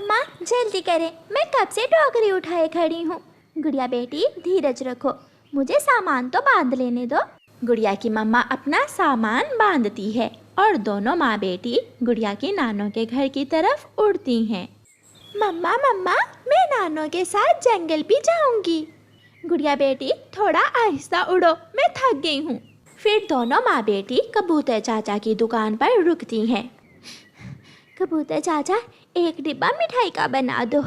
मम्मा जल्दी करें, मैं कब से टोकरी उठाए खड़ी हूँ। गुड़िया बेटी धीरज रखो, मुझे सामान तो बांध लेने दो। गुड़िया की मम्मा अपना सामान बांधती है और दोनों माँ बेटी गुड़िया की नानों के घर की तरफ उड़ती हैं। मम्मा मम्मा मैं नानों के साथ जंगल भी जाऊंगी। गुड़िया बेटी थोड़ा आहिस्ता उड़ो, मैं थक गई हूँ। फिर दोनों माँ बेटी कबूतर चाचा की दुकान पर रुकती हैं। कबूतर चाचा एक डिब्बा मिठाई का बना दो।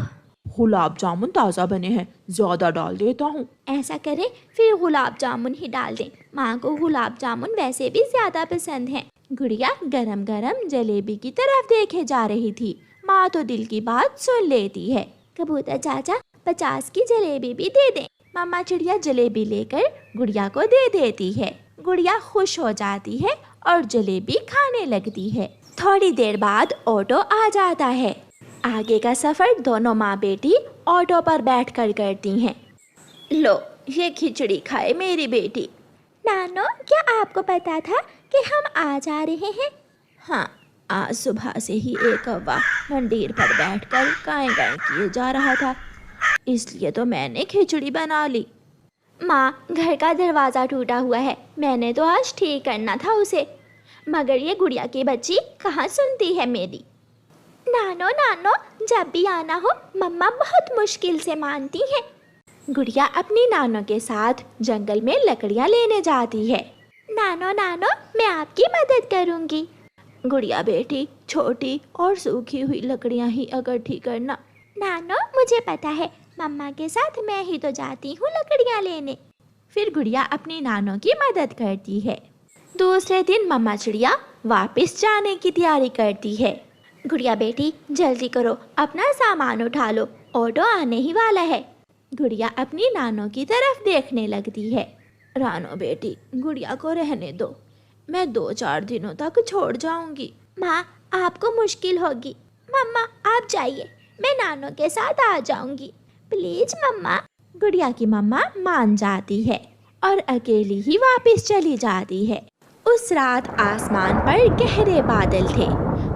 गुलाब जामुन ताज़ा बने हैं, ज़्यादा डाल देता हूँ। ऐसा करें फिर गुलाब जामुन ही डाल दें, माँ को गुलाब जामुन वैसे भी ज़्यादा पसंद है। गुड़िया गरम गरम जलेबी की तरफ देखे जा रही थी। माँ तो दिल की बात सुन लेती है। कबूतर चाचा 50 की जलेबी भी दे दें। मामा चिड़िया जलेबी लेकर गुड़िया को दे देती है। गुड़िया खुश हो जाती है और जलेबी खाने लगती है। थोड़ी देर बाद ऑटो आ जाता है। आगे का सफ़र दोनों माँ बेटी ऑटो पर बैठकर करती हैं। लो ये खिचड़ी खाए मेरी बेटी। नानो क्या आपको पता था कि हम आ जा रहे हैं? हाँ, आज सुबह से ही एक कौवा मंदिर पर बैठकर गाय गाय किए जा रहा था, इसलिए तो मैंने खिचड़ी बना ली। माँ घर का दरवाज़ा टूटा हुआ है, मैंने तो आज ठीक करना था उसे, मगर ये गुड़िया की बच्ची कहाँ सुनती है मेरी। नानो नानो जब भी आना हो मम्मा बहुत मुश्किल से मानती हैं। गुड़िया अपनी नानो के साथ जंगल में लकड़ियाँ लेने जाती है। नानो नानो मैं आपकी मदद करूँगी। गुड़िया बेटी छोटी और सूखी हुई लकड़ियाँ ही इकट्ठी करना। नानो मुझे पता है, मम्मा के साथ मैं ही तो जाती हूँ लकड़ियाँ लेने। फिर गुड़िया अपनी नानो की मदद करती है। दूसरे दिन मम्मा चिड़िया वापस जाने की तैयारी करती है। गुड़िया बेटी जल्दी करो, अपना सामान उठा लो, ऑटो आने ही वाला है। गुड़िया अपनी नानो की तरफ देखने लगती है। रानो बेटी गुड़िया को रहने दो, मैं 2-4 दिनों तक छोड़ जाऊंगी। माँ आपको मुश्किल होगी। मम्मा आप जाइए, मैं नानो के साथ आ जाऊंगी, प्लीज मम्मा। गुड़िया की मम्मा मान जाती है और अकेली ही वापस चली जाती है। उस रात आसमान पर गहरे बादल थे।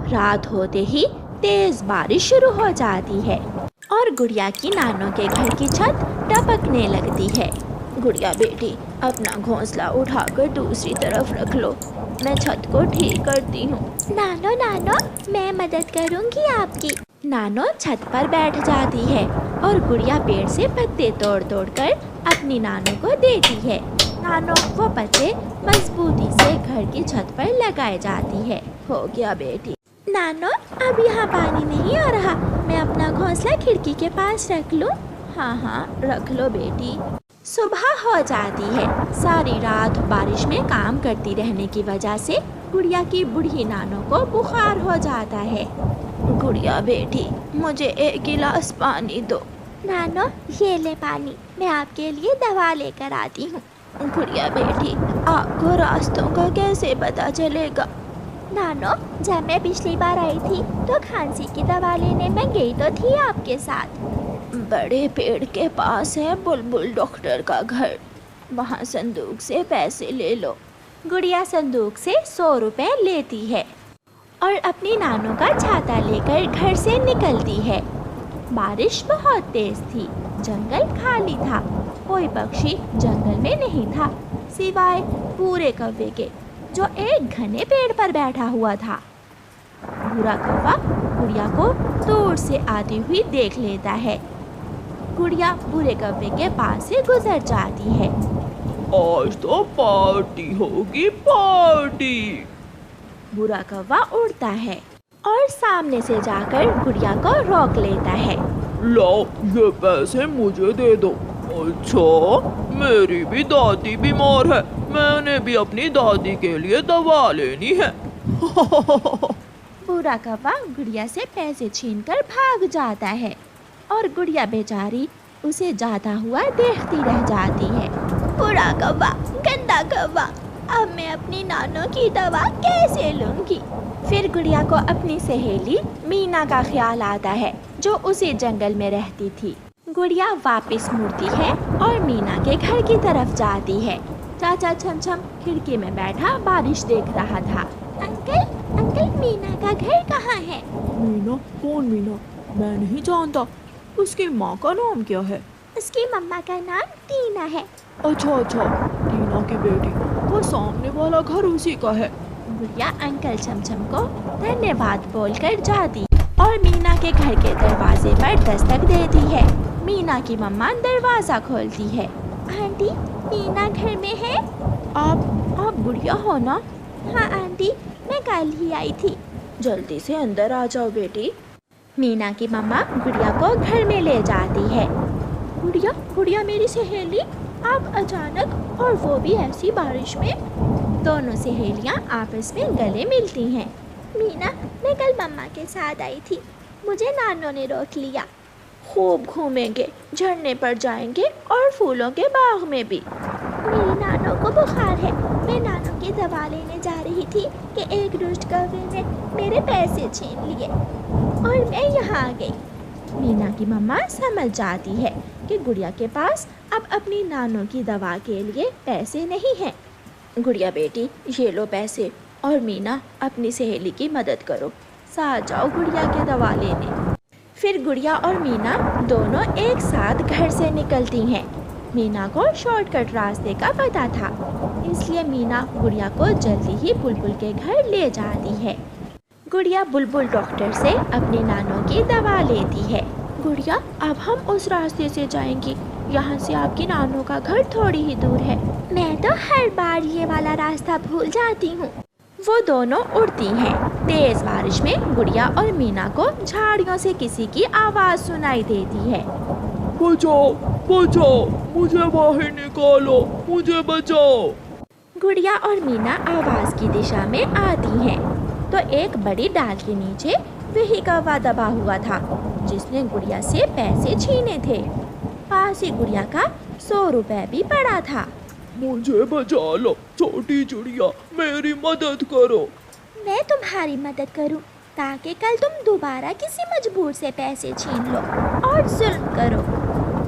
रात होते ही तेज बारिश शुरू हो जाती है और गुड़िया की नानो के घर की छत टपकने लगती है। गुड़िया बेटी अपना घोंसला उठाकर दूसरी तरफ रख लो, मैं छत को ठीक करती हूँ। नानो नानो मैं मदद करूँगी आपकी। नानो छत पर बैठ जाती है और गुड़िया पेड़ से पत्ते तोड़ तोड़ कर अपनी नानो को देती है। नानो वो पत्ते मजबूती से घर की छत पर लगाए जाती है। हो गया बेटी। नानो अब यहाँ पानी नहीं आ रहा, मैं अपना घोंसला खिड़की के पास रख लूँ? हाँ हाँ रख लो बेटी। सुबह हो जाती है। सारी रात बारिश में काम करती रहने की वजह से गुड़िया की बूढ़ी नानो को बुखार हो जाता है। गुड़िया बेटी मुझे 1 गिलास पानी दो। नानो ये ले पानी, मैं आपके लिए दवा लेकर आती हूँ। गुड़िया बेटी आपको रास्तों का कैसे पता चलेगा? नानो जब मैं पिछली बार आई थी तो खांसी की दवा लेने में गई तो थी आपके साथ। बड़े पेड़ के पास है बुलबुल डॉक्टर का घर, वहाँ संदूक से पैसे ले लो। गुड़िया संदूक से 100 रुपए लेती है और अपनी नानो का छाता लेकर घर से निकलती है। बारिश बहुत तेज थी, जंगल खाली था, कोई पक्षी जंगल में नहीं था सिवाय पूरे कौवे के, जो एक घने पेड़ पर बैठा हुआ था। भूरा कौवा गुड़िया को दूर से आती हुई देख लेता है। गुड़िया भूरे कौवे के पास से गुजर जाती है। आज तो पार्टी होगी, पार्टी। भूरा कौवा उड़ता है और सामने से जाकर गुड़िया को रोक लेता है। लो ये पैसे मुझे दे दो। अच्छा मेरी भी दादी बीमार है, मैंने भी अपनी दादी के लिए दवा लेनी है। भूरा कौवा गुड़िया से पैसे छीनकर भाग जाता है और गुड़िया बेचारी उसे जाता हुआ देखती रह जाती है। बुरा कौवा, गंदा कौवा, अब मैं अपनी नानो की दवा कैसे लूंगी? फिर गुड़िया को अपनी सहेली मीना का ख्याल आता है, जो उसी जंगल में रहती थी। गुड़िया वापस मुड़ती है और मीना के घर की तरफ जाती है। चाचा छमछम खिड़की में बैठा बारिश देख रहा था। अंकल अंकल मीना का घर कहाँ है? मीना? कौन मीना? मैं नहीं जानता। उसकी माँ का नाम क्या है? उसकी मम्मा का नाम टीना है। अच्छा, टीना की बेटी, वो सामने वाला घर उसी का है। गुड़िया अंकल छमछम को धन्यवाद बोलकर जाती और मीना के घर के दरवाजे पर दस्तक देती है। मीना की मम्मा दरवाजा खोलती है। आंटी, मीना घर में है? आप गुड़िया हो ना? हाँ आंटी, मैं कल ही आई थी। जल्दी से अंदर आ जाओ बेटी। मीना की मम्मा गुड़िया को घर में ले जाती है। गुड़िया मेरी सहेली, आप अचानक, और वो भी ऐसी बारिश में? दोनों सहेलियां आपस में गले मिलती हैं। मीना, मैं कल मम्मा के साथ आई थी, मुझे नानों ने रोक लिया। खूब घूमेंगे, झरने पर जाएंगे और फूलों के बाग में भी। मेरी नानों को बुखार है, मैं नानों की दवा लेने जा रही थी कि एक दुष्ट कौवे ने मेरे पैसे छीन लिए और मैं यहाँ आ गई। मीना की मम्मा समझ जाती है कि गुड़िया के पास अब अपनी नानों की दवा के लिए पैसे नहीं हैं। गुड़िया बेटी, ये लो पैसे, और मीना अपनी सहेली की मदद करो। साथ जाओ गुड़िया की दवा लेने। फिर गुड़िया और मीना दोनों एक साथ घर से निकलती हैं। मीना को शॉर्टकट रास्ते का पता था, इसलिए मीना गुड़िया को जल्दी ही बुलबुल के घर ले जाती है। गुड़िया बुलबुल डॉक्टर से अपनी नानों की दवा लेती है। गुड़िया, अब हम उस रास्ते से जाएंगे, यहाँ से आपकी नानों का घर थोड़ी ही दूर है। मैं तो हर बार ये वाला रास्ता भूल जाती हूँ। वो दोनों उड़ती हैं। तेज बारिश में गुड़िया और मीना को झाड़ियों से किसी की आवाज सुनाई देती है। बचाओ, मुझे बाहर निकालो, मुझे बचाओ। गुड़िया और मीना आवाज की दिशा में आती हैं, तो एक बड़ी डाल के नीचे वही कौवा दबा हुआ था जिसने गुड़िया से पैसे छीने थे। पास ही गुड़िया का 100 रुपए भी पड़ा था। मुझे बचा लो छोटी चिड़िया, मेरी मदद करो। मैं तुम्हारी मदद करूं ताकि कल तुम दोबारा किसी मजबूर से पैसे छीन लो और जुल्म करो।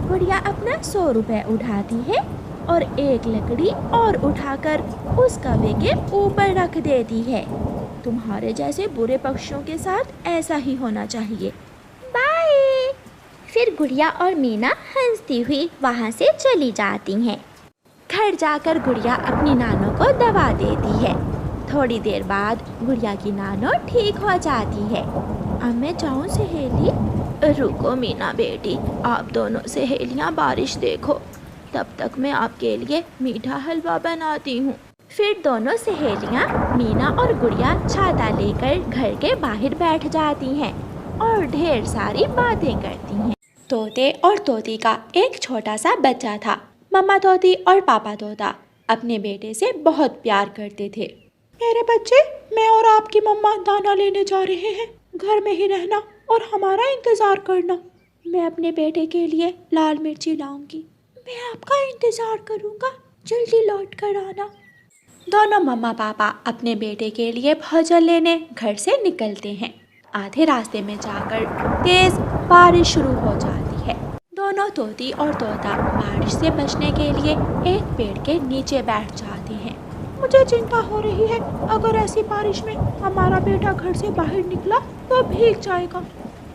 गुड़िया अपना 100 रुपए उठाती है और एक लकड़ी और उठाकर उस कौवे के ऊपर रख देती है। तुम्हारे जैसे बुरे पक्षियों के साथ ऐसा ही होना चाहिए। बाय। फिर गुड़िया और मीना हंसती हुई वहाँ से चली जाती हैं। घर जाकर गुड़िया अपनी नानों को दवा देती है। थोड़ी देर बाद गुड़िया की नानो ठीक हो जाती है। अब मैं जाऊँ सहेली? रुको मीना बेटी, आप दोनों सहेलियाँ बारिश देखो, तब तक मैं आपके लिए मीठा हलवा बनाती हूँ। फिर दोनों सहेलियाँ मीना और गुड़िया छाता लेकर घर के बाहर बैठ जाती हैं और ढेर सारी बातें करती हैं। तोते और तोती का एक छोटा सा बच्चा था। मम्मा तोती और पापा तोता अपने बेटे से बहुत प्यार करते थे। मेरे बच्चे, मैं और आपकी मम्मा दाना लेने जा रहे हैं, घर में ही रहना और हमारा इंतजार करना। मैं अपने बेटे के लिए लाल मिर्ची लाऊंगी। मैं आपका इंतजार करूँगा, जल्दी लौट कर आना। दोनों मम्मा पापा अपने बेटे के लिए भोजन लेने घर से निकलते हैं। आधे रास्ते में जाकर तेज बारिश शुरू हो जाती है। दोनों तोती और तोता बारिश से बचने के लिए एक पेड़ के नीचे बैठ जाते हैं। मुझे चिंता हो रही है, अगर ऐसी बारिश में हमारा बेटा घर से बाहर निकला तो भीग जाएगा।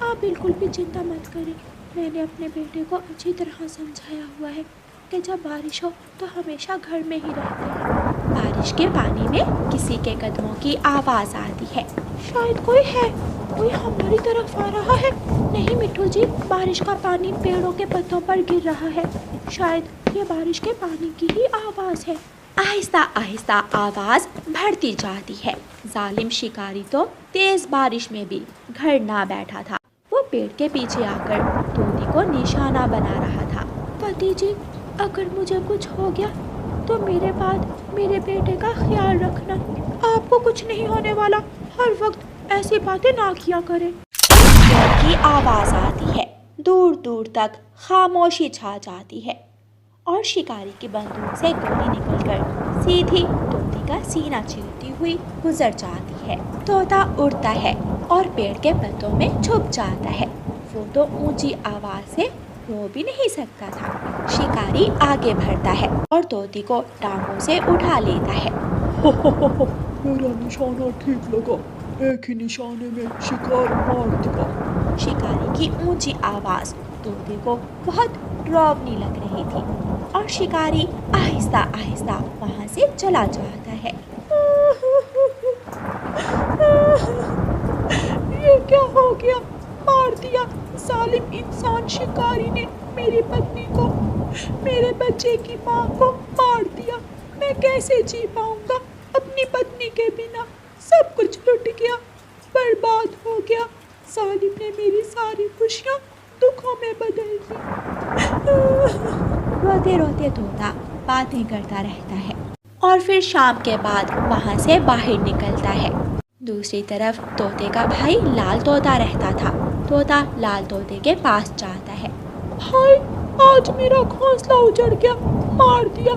आप बिल्कुल भी चिंता मत करें, मैंने अपने बेटे को अच्छी तरह समझाया हुआ है कि जब बारिश हो तो हमेशा घर में ही रहते हैं। बारिश के पानी में किसी के कदमों की आवाज़ आती है। शायद कोई है, कोई हमारी तरफ आ रहा है। नहीं मिट्टू जी, बारिश का पानी पेड़ों के पत्तों पर गिर रहा है। शायद ये बारिश के पानी की ही आवाज़ है। आहिस्ता आहिस्ता आवाज़ बढ़ती जाती है। जालिम शिकारी तो तेज बारिश में भी घर ना बैठा था। वो पेड़ के पीछे आकर तोती को निशाना बना रहा था। पति जी, अगर मुझे कुछ हो गया तो मेरे बाद मेरे बेटे का ख्याल रखना। आपको कुछ नहीं होने वाला, हर वक्त ऐसी बातें ना किया करें। की आवाज़ आती है। दूर दूर तक खामोशी छा जाती है और शिकारी की बंदूक से गोली निकलकर सीधी तोती का सीना चीरती हुई गुजर जाती है। तोता उड़ता है और पेड़ के पत्तों में छुप जाता है। वो तो ऊंची आवाज़ से रो भी नहीं सकता था। शिकारी आगे बढ़ता है और तोती को टांगों से उठा लेता है। मेरा निशाना ठीक लगा, एक ही निशाने में शिकार मार दिया। शिकारी की ऊंची आवाज़ तोते को बहुत डरावनी लग रही थी और शिकारी आहिस्ता आहिस्ता वहाँ से चला जाता है। ये क्या हो गया? मार दिया जालिम इंसान शिकारी ने मेरी पत्नी को, मेरे बच्चे की माँ को मार दिया। मैं कैसे जी पाऊंगा अपनी पत्नी के बिना? सब कुछ लुट गया, बर्बाद हो गया। जालिम ने मेरी सारी खुशियाँ दुखों में बदल दी। रोते रोते तोता बातें करता रहता है और फिर शाम के बाद वहाँ से बाहर निकलता है। दूसरी तरफ तोते का भाई लाल तोता रहता था। तोता लाल तोते के पास जाता है। हाय, आज मेरा घोंसला उजड़ गया, मार दिया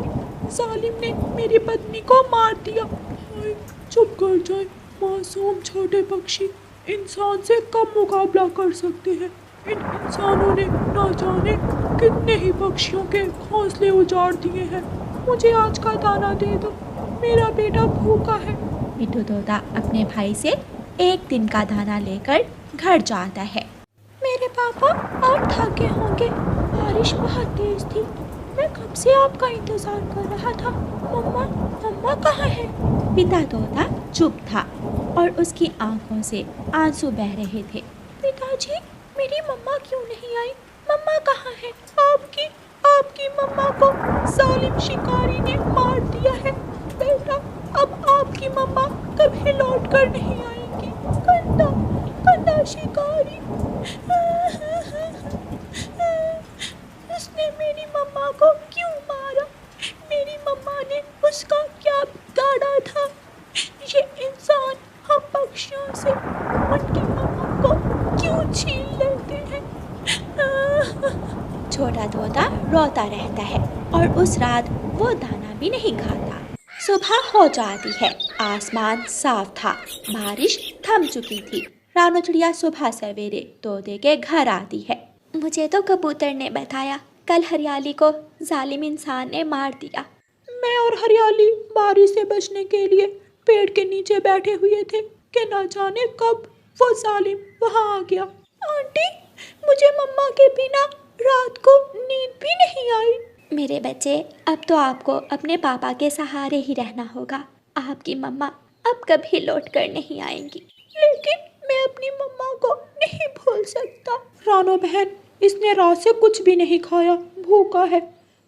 जालिम ने मेरी पत्नी को मार दिया। हाय, चुप कर जाए, मासूम छोटे पक्षी इंसान से कम मुकाबला कर सकते हैं। इन इंसानों ने ना जाने कितने ही पक्षियों के घोंसले उजाड़ दिए हैं। मुझे आज का दाना दे दो, मेरा बेटा भूखा है। मिट्ठू तोता अपने भाई से एक दिन का दाना लेकर घर जाता है। मेरे पापा आप थके होंगे, बारिश बहुत तेज थी, मैं कब से आपका इंतजार कर रहा था। मम्मा मम्मा कहाँ है? पिता तोता चुप था और उसकी आंखों से आंसू बह रहे थे। पिताजी, मेरी मम्मा क्यों नहीं आई? मम्मा कहाँ है? आपकी मम्मा को जालिम शिकारी ने मार दिया है। बेटा, अब आपकी मम्मा कभी लौट कर नहीं आएगी। गंदा गंदा शिकारी, उसने मेरी मम्मा को क्यों मारा? मेरी मम्मा ने उसका क्या बिगाड़ा था? ये इंसान हम पक्षियों से उनकी मम्मा को क्यों छीन लेते हैं? छोटा तोता रोता रहता है और उस रात वो दाना भी नहीं खाता। सुबह हो जाती है, आसमान साफ था, बारिश थम चुकी थी। रानो चिड़िया सुबह सवेरे तोते के घर आती है। मुझे तो कबूतर ने बताया कल हरियाली को जालिम इंसान ने मार दिया। मैं और हरियाली बारिश से बचने के लिए पेड़ के नीचे बैठे हुए थे कि ना जाने कब वो जालिम वहाँ आ गया। आंटी, मुझे मम्मा के बिना रात को नींद भी नहीं आई। मेरे बच्चे, अब तो आपको अपने पापा के सहारे ही रहना होगा। आपकी मम्मा अब कभी लौट कर नहीं आएंगी। लेकिन मैं अपनी मम्मा को नहीं भूल सकता। रानो बहन, इसने रात से कुछ भी नहीं खाया, भूखा है,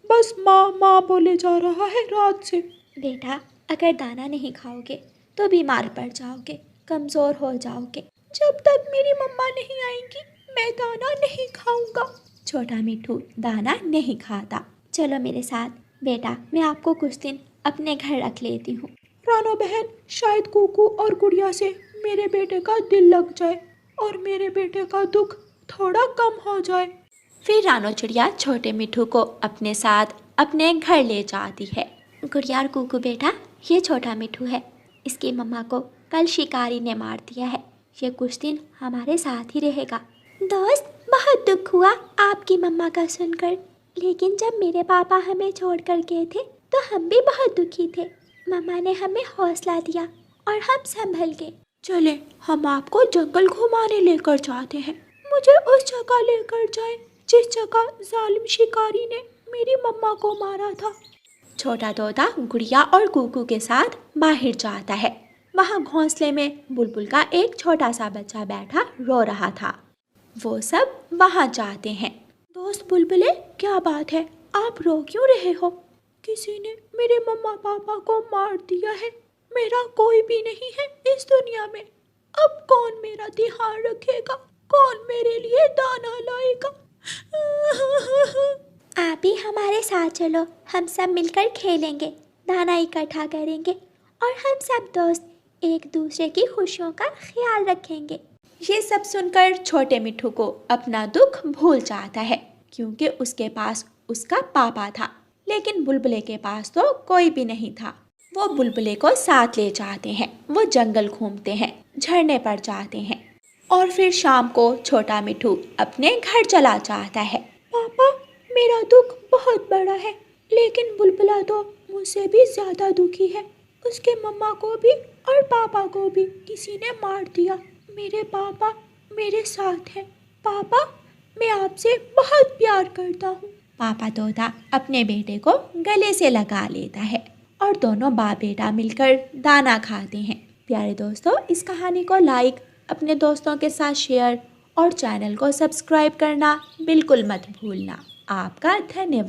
बस माँ माँ बोले जा रहा है रात से। बेटा, अगर दाना नहीं खाओगे तो बीमार पड़ जाओगे, कमज़ोर हो जाओगे। जब तक मेरी मम्मा नहीं आएंगी मैं दाना नहीं खाऊंगा। छोटा मिट्ठू दाना नहीं खाता। चलो मेरे साथ बेटा, मैं आपको कुछ दिन अपने घर रख लेती हूँ। रानो बहन, शायद कुकू और गुड़िया से मेरे बेटे का दिल लग जाए और मेरे बेटे का दुख थोड़ा कम हो जाए। फिर रानो चिड़िया छोटे मिट्ठू को अपने साथ अपने घर ले जाती है। गुड़िया और कुकू बेटा, ये छोटा मिट्ठू है, इसकी मम्मा को कल शिकारी ने मार दिया है। ये कुछ दिन हमारे साथ ही रहेगा। दोस्त, बहुत दुख हुआ आपकी मम्मा का सुनकर, लेकिन जब मेरे पापा हमें छोड़कर गए थे तो हम भी बहुत दुखी थे। मम्मा ने हमें हौसला दिया और हम संभल गए। चले, हम आपको जंगल घुमाने लेकर जाते हैं। मुझे उस जगह लेकर जाएं जिस जगह जालिम शिकारी ने मेरी मम्मा को मारा था। छोटा तोता गुड़िया और कुकू के साथ बाहर जाता है। वहाँ घोंसले में बुलबुल का एक छोटा सा बच्चा बैठा रो रहा था। वो सब वहाँ जाते हैं। दोस्त बुलबुले, क्या बात है, आप रो क्यों रहे हो? किसी ने मेरे मम्मा पापा को मार दिया है। मेरा कोई भी नहीं है इस दुनिया में। अब कौन मेरा ध्यान रखेगा? कौन मेरे लिए दाना लाएगा? आप ही हमारे साथ चलो, हम सब मिलकर खेलेंगे, दाना इकट्ठा करेंगे और हम सब दोस्त एक दूसरे की खुशियों का ख्याल रखेंगे। ये सब सुनकर छोटे मिट्ठू को अपना दुख भूल जाता है, क्योंकि उसके पास उसका पापा था, लेकिन बुलबुले के पास तो कोई भी नहीं था। वो बुलबुले को साथ ले जाते हैं। वो जंगल घूमते हैं, झरने पर जाते हैं और फिर शाम को छोटा मिट्ठू अपने घर चला जाता है। पापा, मेरा दुख बहुत बड़ा है, लेकिन बुलबुला तो मुझसे भी ज़्यादा दुखी है। उसके मम्मा को भी और पापा को भी किसी ने मार दिया। मेरे पापा मेरे साथ हैं, पापा, मैं आपसे बहुत प्यार करता हूँ। पापा तोता अपने बेटे को गले से लगा लेता है और दोनों बाप बेटा मिलकर दाना खाते हैं। प्यारे दोस्तों, इस कहानी को लाइक, अपने दोस्तों के साथ शेयर और चैनल को सब्सक्राइब करना बिल्कुल मत भूलना। आपका धन्यवाद।